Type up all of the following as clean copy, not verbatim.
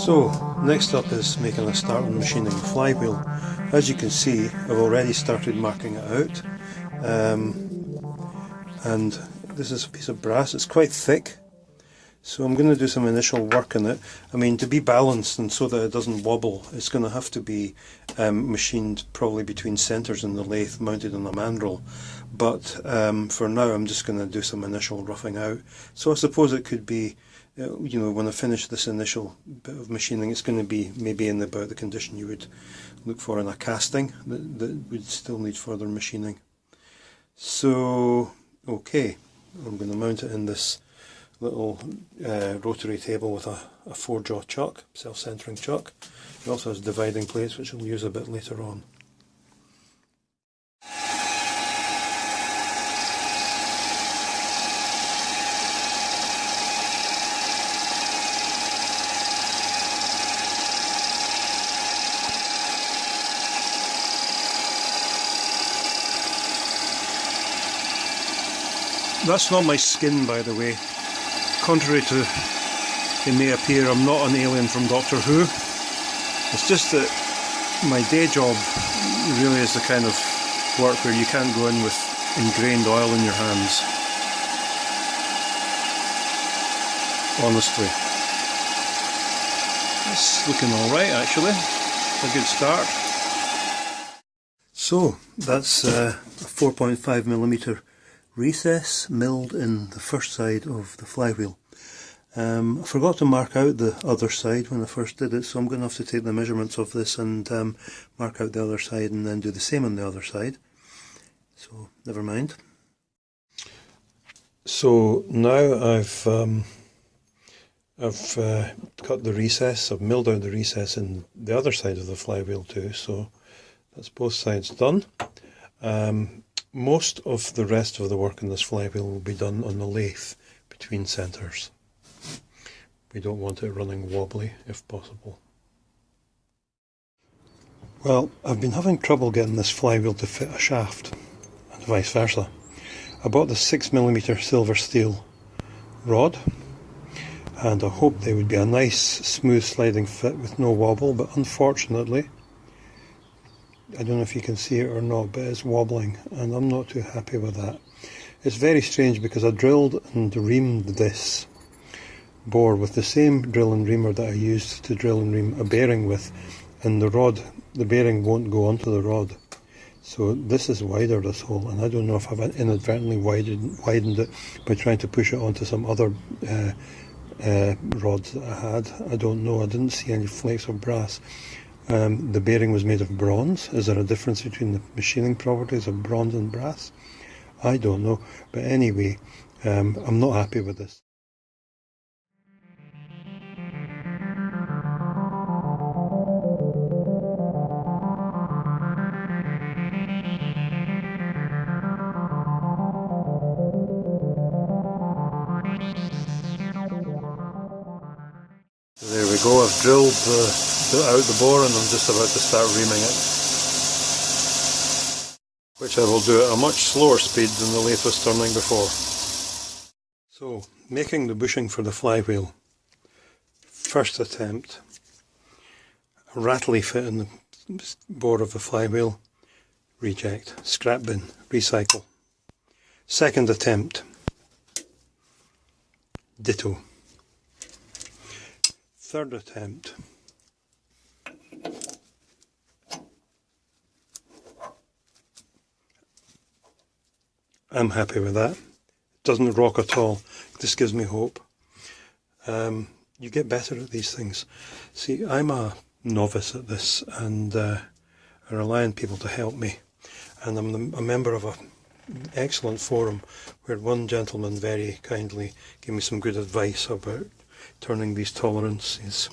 So, next up is making a start on machining the flywheel. As you can see, I've already started marking it out. And this is a piece of brass. It's quite thick, so I'm going to do some initial work on it. I mean, to be balanced and so that it doesn't wobble, it's going to have to be machined probably between centres in the lathe, mounted on a mandrel. But for now I'm just going to do some initial roughing out. So I suppose it could be, you know, when I finish this initial bit of machining, it's going to be maybe in about the condition you would look for in a casting that would still need further machining. So, okay, I'm going to mount it in this little rotary table with a 4-jaw chuck, self-centering chuck. It also has dividing plates, which I'll use a bit later on. That's not my skin, by the way. Contrary to it may appear, I'm not an alien from Doctor Who. It's just that my day job really is the kind of work where you can't go in with ingrained oil in your hands. Honestly. It's looking alright actually. A good start. So, that's a 4.5mm recess milled in the first side of the flywheel. I forgot to mark out the other side when I first did it, so I'm going to have to take the measurements of this and mark out the other side and then do the same on the other side. So, never mind. So now I've cut the recess, I've milled out the recess in the other side of the flywheel too, so that's both sides done. Most of the rest of the work in this flywheel will be done on the lathe between centres. We don't want it running wobbly if possible. Well, I've been having trouble getting this flywheel to fit a shaft, and vice versa. I bought the 6mm silver steel rod, and I hoped they would be a nice smooth sliding fit with no wobble, but unfortunately, I don't know if you can see it or not, but it's wobbling and I'm not too happy with that. It's very strange because I drilled and reamed this bore with the same drill and reamer that I used to drill and ream a bearing with, and the bearing won't go onto the rod. So this is wider, this hole, and I don't know if I've inadvertently widened it by trying to push it onto some other rods that I had. I don't know, I didn't see any flakes of brass. The bearing was made of bronze. Is there a difference between the machining properties of bronze and brass? I don't know, but anyway, I'm not happy with this. There we go, I've drilled out the bore and I'm just about to start reaming it, which I will do at a much slower speed than the lathe was turning before. So, making the bushing for the flywheel. First attempt, a rattly fit in the bore of the flywheel, reject, scrap bin, recycle. Second attempt, ditto. Third attempt, I'm happy with that. It doesn't rock at all. This gives me hope. You get better at these things. See, I'm a novice at this and I rely on people to help me. And I'm a member of an excellent forum where one gentleman very kindly gave me some good advice about turning these tolerances.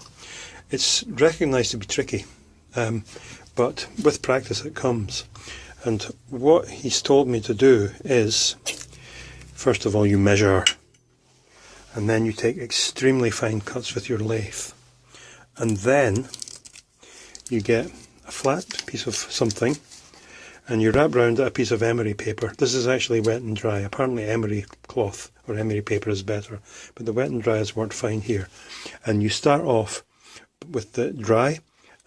It's recognised to be tricky, but with practice it comes. And what he's told me to do is, first of all you measure, and then you take extremely fine cuts with your lathe, and then you get a flat piece of something and you wrap round it a piece of emery paper. This is actually wet and dry. Apparently emery cloth or emery paper is better, but the wet and dry has worked fine here. And you start off with the dry,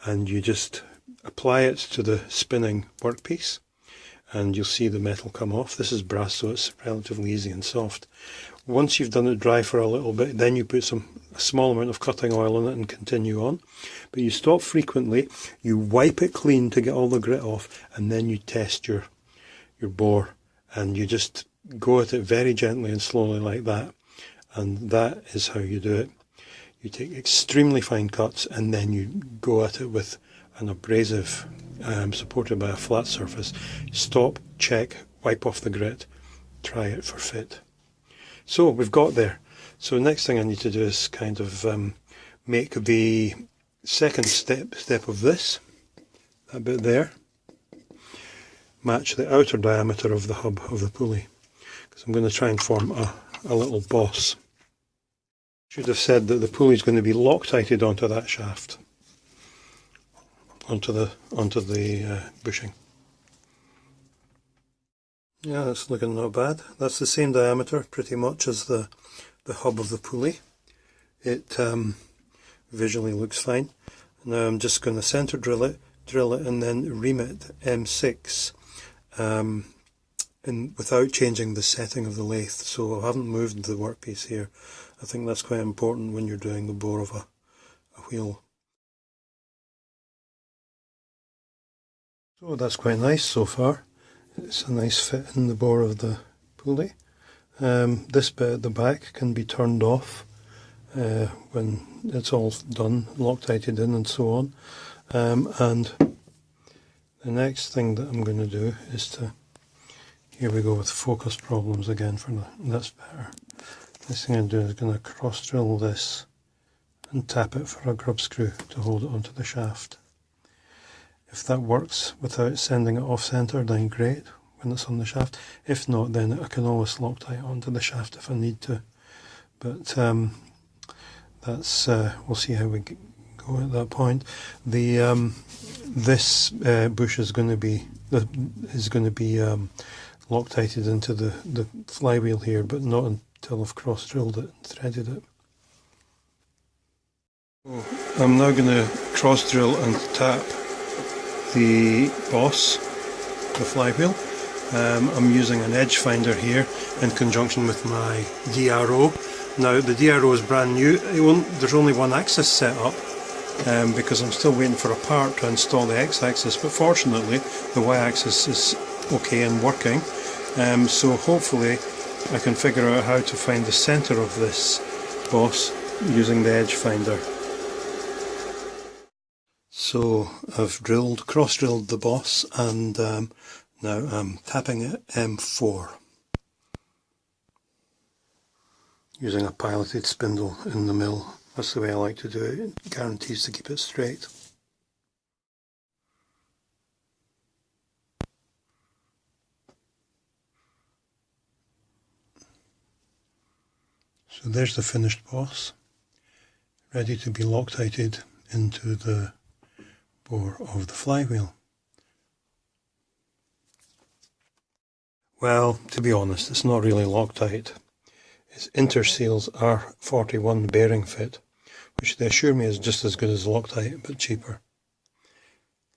and you just apply it to the spinning workpiece, and you'll see the metal come off. This is brass, so it's relatively easy and soft. Once you've done it dry for a little bit, then you put a small amount of cutting oil in it and continue on. But you stop frequently, you wipe it clean to get all the grit off, and then you test your bore, and you just go at it very gently and slowly like that. And that is how you do it. You take extremely fine cuts, and then you go at it with an abrasive supported by a flat surface. Stop, check, wipe off the grit, try it for fit. So we've got there. So next thing I need to do is kind of make the second step of this, that bit there, match the outer diameter of the hub of the pulley, because I'm going to try and form a little boss. Should have said that the pulley is going to be Loctited onto that shaft, onto the bushing. Yeah, that's looking not bad. That's the same diameter pretty much as the hub of the pulley. It visually looks fine. Now I'm just going to center drill it, and then ream it M6 without changing the setting of the lathe. So I haven't moved the workpiece here. I think that's quite important when you're doing the bore of a wheel. So that's quite nice so far. It's a nice fit in the bore of the pulley. This bit at the back can be turned off when it's all done, Loctited in and so on. And the next thing that I'm going to do is to, here we go with focus problems again for that's better. Next thing I'm going to do is going to cross drill this and tap it for a grub screw to hold it onto the shaft. If that works without sending it off centre, then great when it's on the shaft. If not, then I can always Loctite onto the shaft if I need to. But that's we'll see how we go at that point. The this bush is going to be Loctited into the flywheel here, but not until I've cross drilled it and threaded it. So I'm now going to cross drill and tap the boss, the flywheel. I'm using an edge finder here in conjunction with my DRO. Now the DRO is brand new. There's only one axis set up because I'm still waiting for a part to install the X-axis, but fortunately the Y-axis is okay and working. So hopefully I can figure out how to find the centre of this boss using the edge finder. So I've cross-drilled the boss, and now I'm tapping it M4 using a piloted spindle in the mill. That's the way I like to do it. It guarantees to keep it straight. So there's the finished boss, ready to be Loctited into the bore of the flywheel. Well, to be honest, it's not really Loctite. It's Interseal's R41 bearing fit, which they assure me is just as good as Loctite, but cheaper.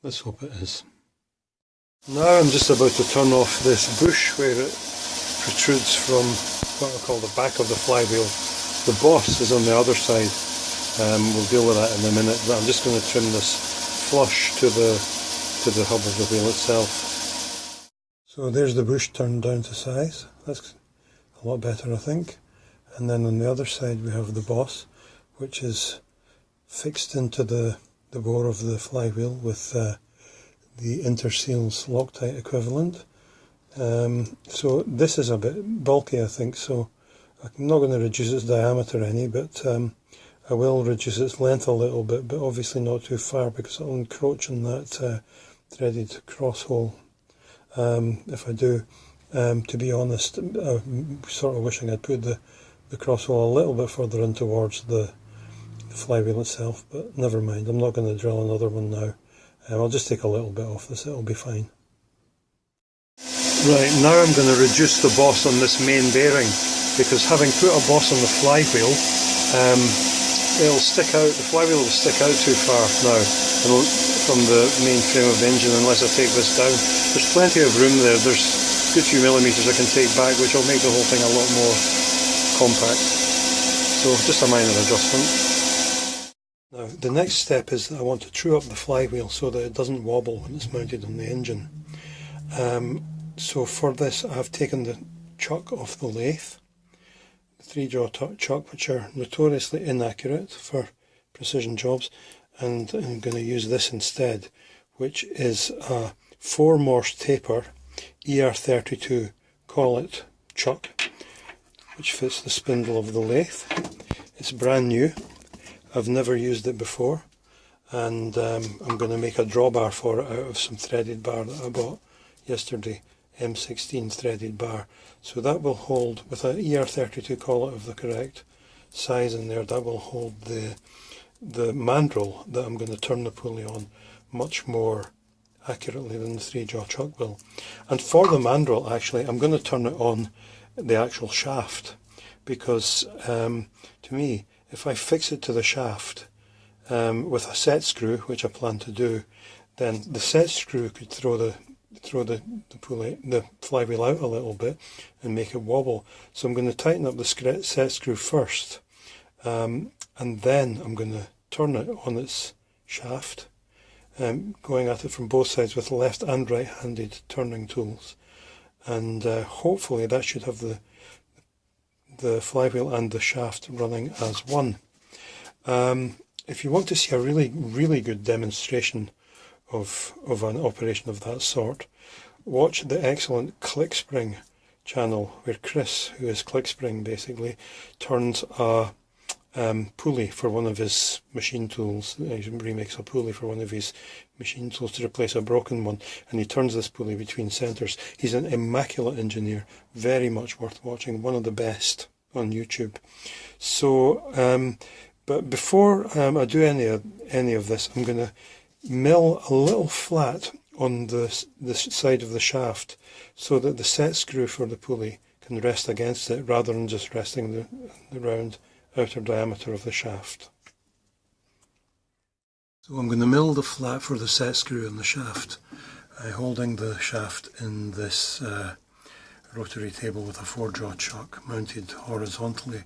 Let's hope it is. Now I'm just about to turn off this bush where it protrudes from what I call the back of the flywheel. The boss is on the other side. We'll deal with that in a minute, but I'm just going to trim this flush to the hub of the wheel itself. So there's the bush turned down to size. That's a lot better, I think. And then on the other side we have the boss, which is fixed into the bore of the flywheel with the Interseal's Loctite equivalent. So this is a bit bulky, I think, so I'm not going to reduce its diameter any, but I will reduce its length a little bit, but obviously not too far because it'll encroach on that threaded cross hole. If I do, to be honest, I'm sort of wishing I'd put the cross hole a little bit further in towards the flywheel itself, but never mind, I'm not going to drill another one now. I'll just take a little bit off this, it'll be fine. Right, now I'm going to reduce the boss on this main bearing, because having put a boss on the flywheel, it'll stick out, the flywheel will stick out too far now from the main frame of the engine unless I take this down. There's plenty of room there, there's a good few millimetres I can take back, which will make the whole thing a lot more compact. So just a minor adjustment. Now the next step is that I want to true up the flywheel so that it doesn't wobble when it's mounted on the engine. So for this I've taken the chuck off the lathe, the 3-jaw chuck, which are notoriously inaccurate for precision jobs, and I'm going to use this instead, which is a 4 Morse taper ER32 collet chuck, which fits the spindle of the lathe. It's brand new, I've never used it before, and I'm going to make a drawbar for it out of some threaded bar that I bought yesterday, M16 threaded bar. So that will hold, with an ER32 collet of the correct size in there, that will hold the mandrel that I'm going to turn the pulley on much more accurately than the 3-jaw chuck will. And for the mandrel, actually, I'm going to turn it on the actual shaft, because to me, if I fix it to the shaft with a set screw, which I plan to do, then the set screw could throw the flywheel out a little bit and make it wobble. So I'm going to tighten up the set screw first, and then I'm going to turn it on its shaft, going at it from both sides with left and right handed turning tools, and hopefully that should have the flywheel and the shaft running as one. If you want to see a really good demonstration of an operation of that sort, watch the excellent ClickSpring channel, where Chris, who is ClickSpring basically, turns a pulley for one of his machine tools. He remakes a pulley for one of his machine tools to replace a broken one, and he turns this pulley between centres. He's an immaculate engineer, very much worth watching, one of the best on YouTube. So but before I do any of this, I'm going to mill a little flat on the side of the shaft so that the set screw for the pulley can rest against it rather than just resting the round outer diameter of the shaft. So I'm going to mill the flat for the set screw in the shaft, holding the shaft in this rotary table with a 4-jaw chuck mounted horizontally.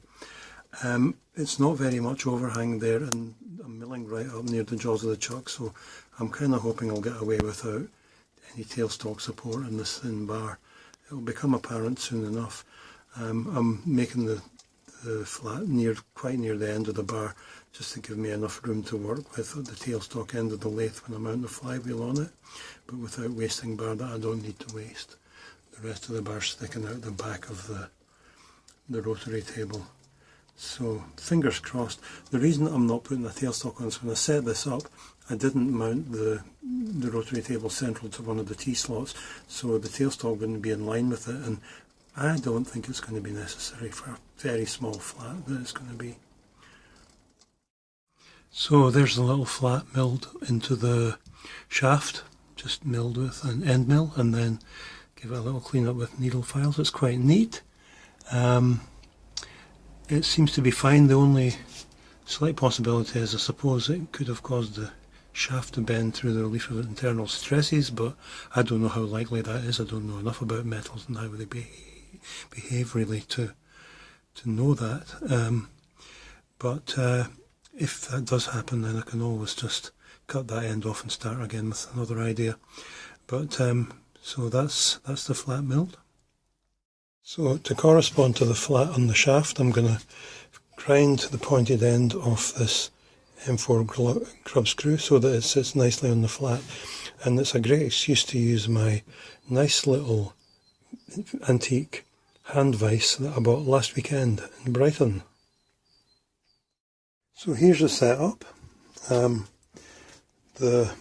It's not very much overhang there, and I'm milling right up near the jaws of the chuck, so I'm kind of hoping I'll get away without any tailstock support in this thin bar. It'll become apparent soon enough. I'm making the flat quite near the end of the bar, just to give me enough room to work with at the tailstock end of the lathe when I mount the flywheel on it, but without wasting bar that I don't need to waste. The rest of the bar sticking out the back of the rotary table. So fingers crossed. The reason I'm not putting a tailstock on is when I set this up, I didn't mount the rotary table central to one of the T-slots, so the tailstock wouldn't be in line with it, and I don't think it's going to be necessary for a very small flat that it's going to be. So there's the little flat milled into the shaft, just milled with an end mill, and then give it a little clean up with needle files. It's quite neat. It seems to be fine. The only slight possibility is I suppose it could have caused the shaft to bend through the relief of internal stresses, but I don't know how likely that is. I don't know enough about metals and how they behave really to know that. But if that does happen, then I can always just cut that end off and start again with another idea. But so that's the flat milled. So to correspond to the flat on the shaft, I'm going to grind the pointed end of this M4 grub screw so that it sits nicely on the flat, and it's a great excuse to use my nice little antique hand vise that I bought last weekend in Brighton. So here's the setup. The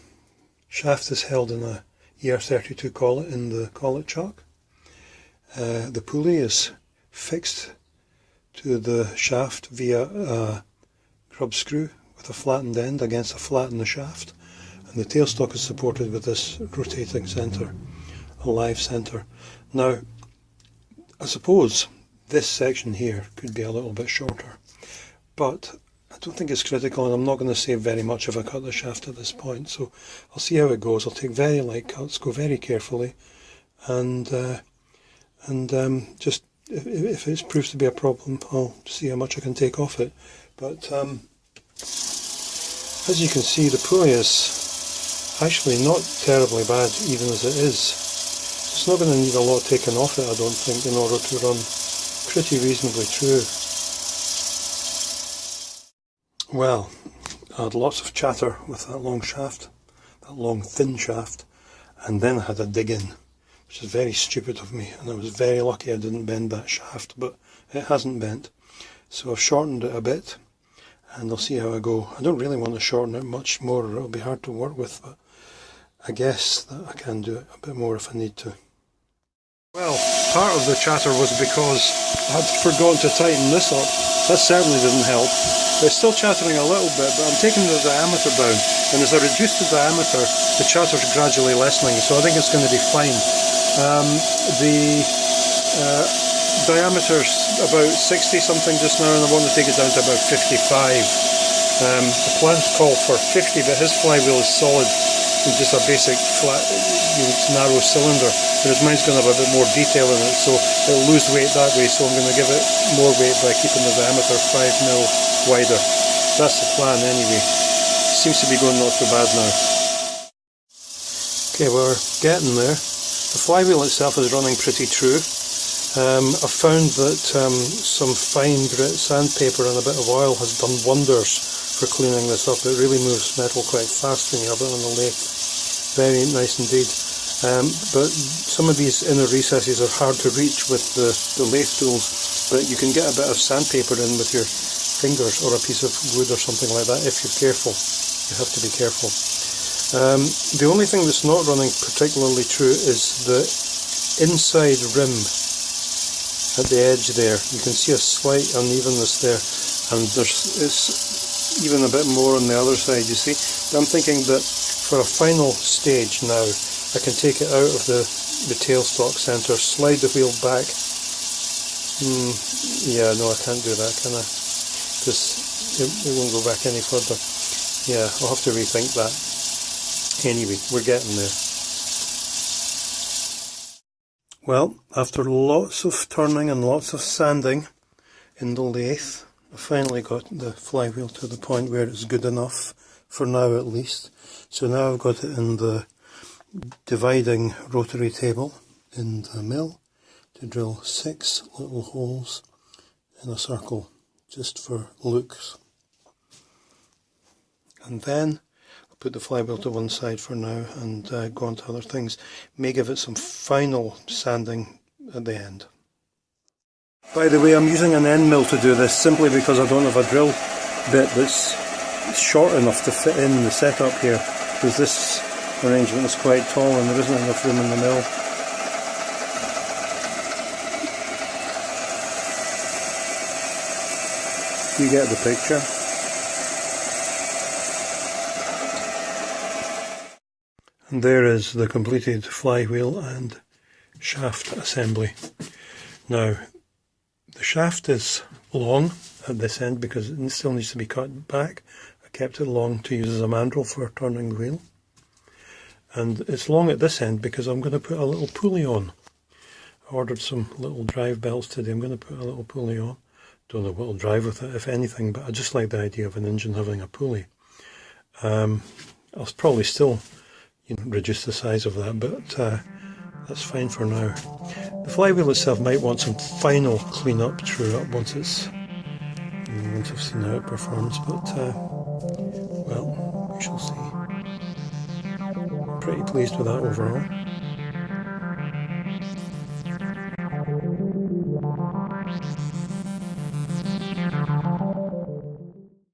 shaft is held in a ER32 collet in the collet chuck. The pulley is fixed to the shaft via a grub screw with a flattened end against a flat in the shaft, and the tailstock is supported with this rotating centre, a live centre. Now, I suppose this section here could be a little bit shorter, but I don't think it's critical, and I'm not going to save very much if I cut the shaft at this point, so I'll see how it goes. I'll take very light cuts, go very carefully, and just if it proves to be a problem, I'll see how much I can take off it. But as you can see, the pulley is actually not terribly bad, even as it is. It's not going to need a lot taken off it, I don't think, in order to run pretty reasonably true. Well, I had lots of chatter with that long shaft, that long thin shaft, and then I had a dig in, which is very stupid of me, and I was very lucky I didn't bend that shaft, but it hasn't bent. So I've shortened it a bit, and I'll see how I go. I don't really want to shorten it much more, or it'll be hard to work with, but I guess that I can do it a bit more if I need to. Well, part of the chatter was because I had forgotten to tighten this up. That certainly didn't help. It's still chattering a little bit, but I'm taking the diameter down, and as I reduce the diameter, the chatter's gradually lessening, so I think it's going to be fine. The diameter's about 60 something just now, and I want to take it down to about 55. The plans call for 50, but his flywheel is solid, with just a basic flat, narrow cylinder, whereas mine's going to have a bit more detail in it, so it'll lose weight that way, so I'm going to give it more weight by keeping the diameter 5mm wider. That's the plan anyway. Seems to be going not so bad now. Okay, we're getting there. The flywheel itself is running pretty true. I've found that some fine grit sandpaper and a bit of oil has done wonders for cleaning this up. It really moves metal quite fast when you have it on the lathe. Very nice indeed. But some of these inner recesses are hard to reach with the lathe tools, but you can get a bit of sandpaper in with your fingers or a piece of wood or something like that if you're careful. You have to be careful. The only thing that's not running particularly true is the inside rim at the edge there. You can see a slight unevenness there, and it's even a bit more on the other side, you see. I'm thinking that for a final stage now, I can take it out of the tailstock centre, slide the wheel back. Yeah, no, I can't do that, can I? Because it won't go back any further. Yeah, I'll have to rethink that. Anyway, we're getting there. Well, after lots of turning and lots of sanding in the lathe, I finally got the flywheel to the point where it's good enough, for now at least. So now I've got it in the dividing rotary table in the mill to drill 6 little holes in a circle, just for looks. And then I'll put the flywheel to one side for now and go on to other things. May give it some final sanding at the end. By the way, I'm using an end mill to do this simply because I don't have a drill bit that's short enough to fit in the setup here, because this arrangement is quite tall and there isn't enough room in the mill. You get the picture. And there is the completed flywheel and shaft assembly. Now, the shaft is long at this end because it still needs to be cut back. I kept it long to use as a mandrel for turning the wheel. And it's long at this end because I'm going to put a little pulley on. I ordered some little drive belts today. I'm going to put a little pulley on. Don't know what will drive with it, if anything, but I just like the idea of an engine having a pulley. I'll probably still reduce the size of that, but that's fine for now. The flywheel itself might want some final clean up, true up once I've seen how it performs, but well, we shall see. Pretty pleased with that overall.